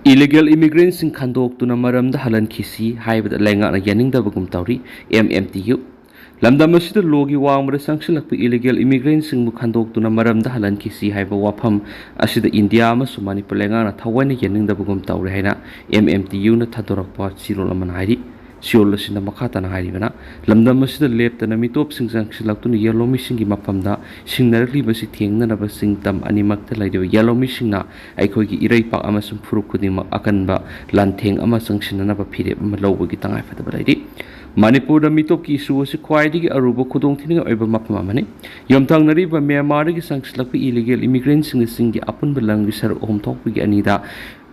Illegal immigrants in Khudong maram da halan khisi haibad lenga na yaning da bagum tawri MMTU lamdam asida logi wangmara sangsilak illegal immigrants in Khudong maram da halan khisi haiba wafam asida India amasu Manipur lenga na thawai yaning da bagum tawri haina MMTU na thadorakpa chirol aman hairi siol asina makhata na hairi bana lamdam asida lep na mitop sing sangsilak tu yellow missing gi mapamda singnarakli basi thengna na basing tam animak ta laido yellow missing na aikoi gi irai pak amasum furuk kuding akanba lantheng amasang sinana ba phire malobo gi tangai fata balai Manipur da mitop ki isu si khwaidi gi aruba khudong thining oiba mapama mane yomthang nari ba Myanmar gi sangsilak illegal immigrants sing gi apun balang gi sar om thok gi anida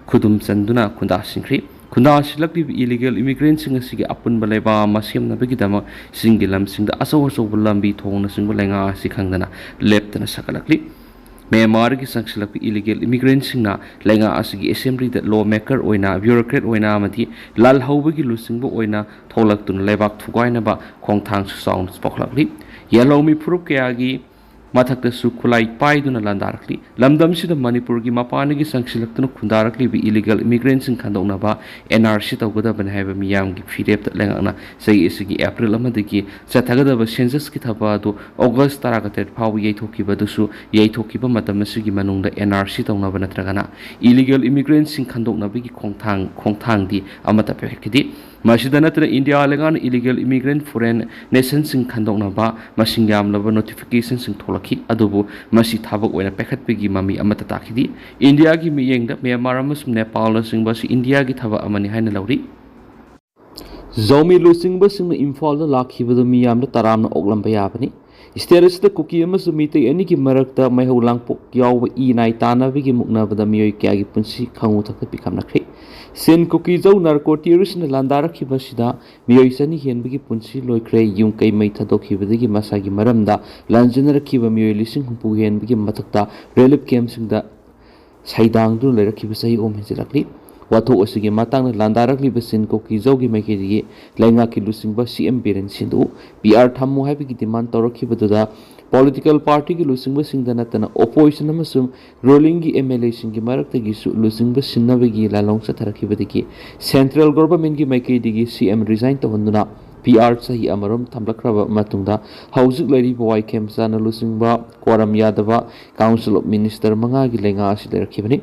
khudum chanduna khunda singri khunda silak illegal immigrants sing si gi apun balai ba masem na gi dama singilam sing da aso aso lambi thong na sing lenga si khangdana leptana sakalakli Myanmar ki sangsilak illegal immigrants singna lenga asigi assembly that lawmaker oina bureaucrat oina amati lal hawbagi lusingbo oina tholak tun lebak thugaina ba khongthang sound spoklakli yellow mi phurup kayagi mathakta su khulai paiduna landarakli lamdam sida Manipur gi mapani gi sangsilak tun khundarakli bi illegal immigrants sing khandokna ba NRC tawgada ban haiba miyam gi phirep ta lengana sei isigi April amadagi chathagada ba census ki thaba do August taragatet phaw yeithoki ba dusu yeithoki ba matam asigi manungda NRC tawna ba natragana illegal immigrants sing khandokna bi gi khongthang di amata pekidi masida natra India lengan illegal immigrant foreign nation sing khandokna ba masing yamlaba notification sing tholaki adubu masi thabak oina pekhatpegi mami amata takhidi India gi miyengda Myanmar amasum Nepal sing ba si India gi thaba amani haina lauri zomi losing ba sing Imphal da lakhibadu miyamda taramna oglamba yabani Status the cookie amas Meetei any marakta my whole lang pok yaw e night tana vigi mukna the Miyoi kagi punsi kangutak become nakri. Sin cookies o narcotiris in the landaraki basida, Miyoi sani hen bigi punsi loikre yung kay may tadoki vidigi masagi maramda, lanjanara kiva Miyoi lising humpu hen bigi matakta, relip camsing the saidang do leraki om hizilakli. Wato asigi matang landarakli basin cookie zogi makiri, lenga ki lusing ba CM Biren CM PR thamu happy demand toraki baduda political party ki lusing ba singdanatana opposition amasum rolling gi MLA singi marakta gi lusing ba sinnabagi lalong sa tharaki badiki central government gi makiri CM resign to honduna PR sahi amarum thamlakraba matungda Haojik lari boy kemsana lusing ba quorum yadaba council of minister manga gi lenga asider khibani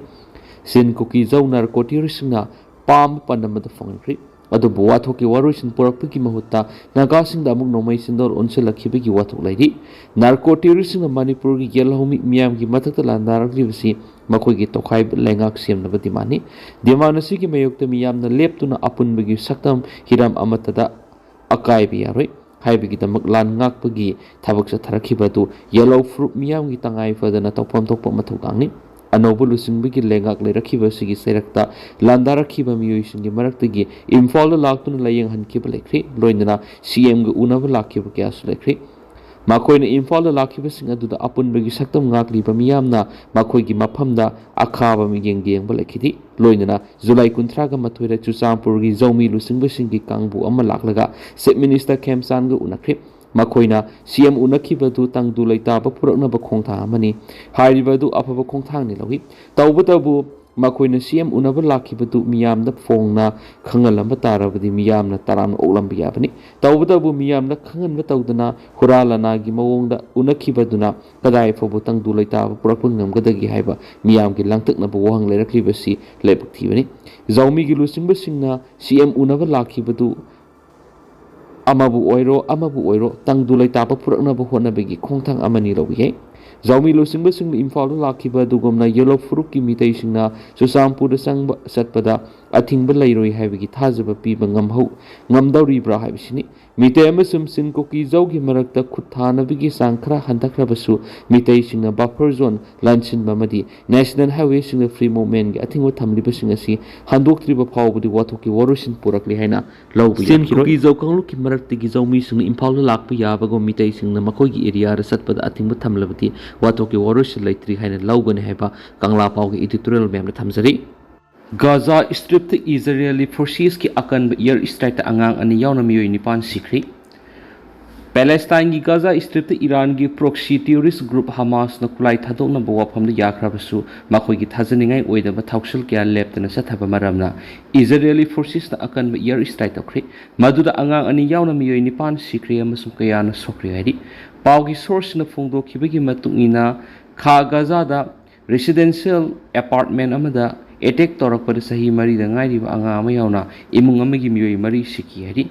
Sin cookie zone narcotirisna palm pandamata fangri. Ado buathoki warusin porapiki mahuta nagasing damuk nomay sindor onse lakhibiki wathok lady. Narcotirisna Manipur gi yelhomi miyam gi matata landarakli basi makoi gi tokhai lengak siam nabati mani. Dimanasi ki mayokta miyam na leptuna apun bagi saktam hiram amatada akai biyaroi. Haibigi damak lan ngak bagi thabak sa tharakibatu yellow fruit miyam gi tangai fadana topam mathok angni. Anobu lusing bigi lengak le rakhiba sigi serakta landa rakhiba Miyoi singi maraktagi Imphal laktuna layeng hankiba lekri loinana CM gu unaba lakhiba kya su lekri makoina Imphal lakhiba sing aduda apun bagi saktam ngak liba miyamna makoi gi maphamda akhaba migeng ba lekhidi loinana July 13 ga mathoira Chuchampur gi zomi lusing singi kangbu ama laklaga Chief Minister Khemsan gu unakri Makoina CM unakibadu tang du laita ba purakna ba khongthang amani hairibadu afaba khongthang ni lawi tawbutabu makoina CM unaba lakibadu miyamna phongna khangalamba tarabadi miyamna taram oglamba yabani tawbutabu miyamna khanganba tawdana huralana gi mawongda unakibaduna kadai fobu tang du laita ba purakun ngamgadagi haiba miyamgi langtakna ba wahang leiraklibasi lebak thibani zawmi gi lusingba singna CM unaba lakibadu amabu oiro tang dulai tapa purakna ba hona bagi khongthang amani lobi Zawmi lusingba sing Imphal lakhiba dugomna yellow fruit ki Meetei singna Chuchampur da sangba satpada athingba lairoi haibagi thajaba piba ngamdauribra haibisini Meetei amasum sin cookie zogi marakta khuthana bigi sangkhra hantakrabasu Meetei singna buffer zone lanchin bamadi national highway singna free movement gi athingwa thamliba sing asi handoktriba phawbudi wathoki warusin purakli haina lawbi sin cookie zog kanglu ki marakta gi zawmi singna Imphal lakpa yabago Meetei singna makoi gi area ra satpada athingba thamlabati Watoki Warus Laitri Haina Logan Heba, Kangla Pau editorial member Tamzari. Gaza Strip the Israeli forces ki akan air strike angang ani yauna Miyoi nipan sikri. Palestine की Gaza Strip Iran की proxy terrorist group Hamas na kulai thadok na bawa phamda yakrabasu makoi ki thajaningai oidaba thauksal kya leptana sathaba maramna Israeli forces na akan air strike tokri maduda angang ani yauna Miyoi nipan sikri amasung kaya na sokri hairi pau ki source na phongdo khibagi matungina kha Gaza da residential apartment amada attack torakpada sahi mari da ngai riba anga ama yauna imung amagi Miyoi mari siki hairi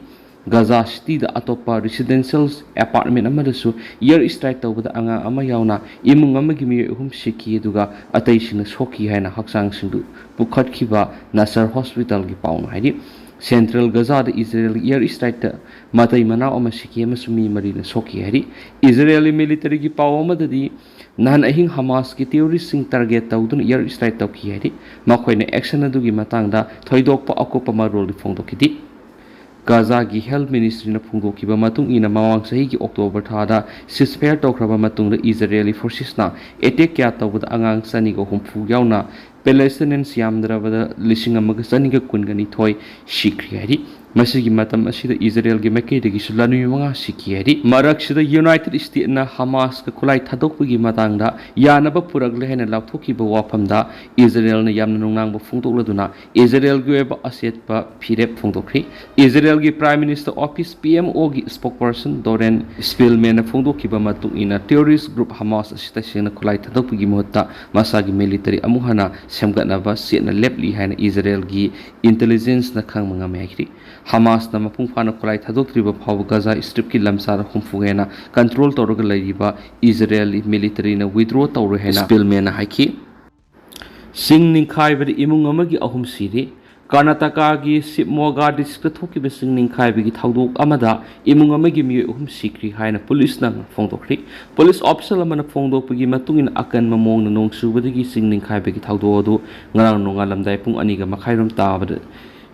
Gaza City da atopa residential apartment amadasu air strike tawbada anga ama yauna imung amagi Miyoi uhum siki aduga atai sina soki haina haksang singdu pukhatkhiba Nasser Hospital gi pauna haidi Central Gaza da Israel air strike da matai manao ama siki ama sumi mari na soki haidi Israeli military gi paw amadadi nahan ahing Hamas ki terrorist sing target tawdun air strike tawki haidi makhoi na action adugi matangda thoidokpa akopa marol di phongdokidi Gaza ki Health Ministry na phungdokiba matung ina mawang sahi ki October thada ceasefire tawkraba matungda Israeli forces na attack kya tawbada angang sani go humfu yauna Palestinians yamdrabada lising amaga sani ga kungani thoi shikri hari masigi matam asida Israel gi makai degi sulanu manga siki hari marak sida United States na Hamas ka kulai thadokpagi matangda yanaba puragle hena lauthokiba wafamda Israel na yamna nungnang ba phungdokladuna Israel gi weba aset pa phirep phungdokri Israel gi Prime Minister Office PMO gi spokesperson Doren Spillman na phungdokiba matung ina terrorist group Hamas asita sina kulai thadokpagi mohta masagi military amuhana semgatnaba setna lepli haina Israel gi intelligence na khang manga mekri Hamas na mapung phana kulai thadoktriba phaw Gaza Strip ki lamsara humfugena control tawraga laiba Israeli military na withdraw tawre hena Spillman na haiki sing ningkhai bari imung amagi ahum siri Karnataka gi Sipmoga district thoki be sing ningkhai bagi thawdok amada imung amagi Miyoi ahum sikri haina police na phongdokri police officer amana phongdok bagi matungin akan mamong na nong subadagi sing ningkhai bagi thawdo adu ngarang nonga lamdai pung ani ga makhairam tabada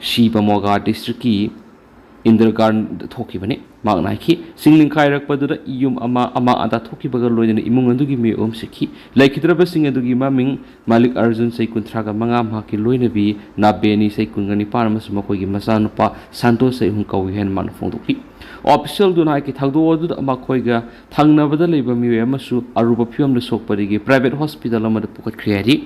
Shibamoga district ki Indragarn thoki bane magna ki singling khairak padura yum ama ada thoki baga loina imung andugi mi om sikhi laikhidraba sing adugi maming Malik Arjun sai kunthraga manga ma ki loina bi na beni sai kungani par mas makoi gi masa nupa santo sai hun kawi hen man phongdoki official duna ki thagdo odu ama khoi ga thangna bada leiba mi amasu aruba phiom le sokpari gi private hospital amada pukat khriari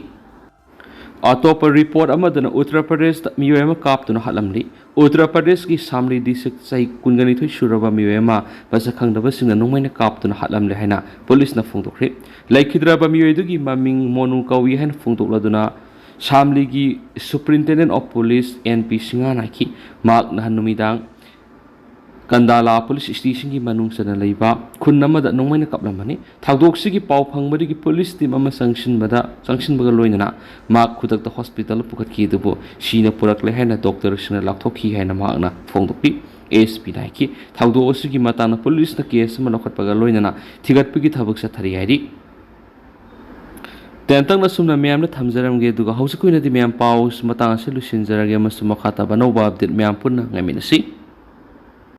Atop report amadana Uttar Pradesh Miyoi ma kaptuna halamli Uttar Pradesh ki Samli district sai kungani thoi suraba Miyoi ma basa khangdaba singna nongmaina kaptuna halamle haina police na phungdokre laikhidraba Miyoi dugi maming monu kawi haina phungdokladuna Samli gi superintendent of police NP Singana ki mak na hanumidang Kandala police station ki manung sana leiba khun namada nongmaina kaplamani thagdok gi pau phangbari ki police team ama sanction baga loinana mak khudak da hospital pukat ki dubo sina purak le haina doctor sina lakthoki haina makna phongdokpi ASP nai ki thagdok gi matana police na case ma nokhat baga loinana thigat pi ki thabak sa thari hairi Tentang na sumna miyam na thamjaram ge duga hausa kuina di miyam paus matang sa lusin jarage masu makhata banaw ba update miyam punna ngaminasi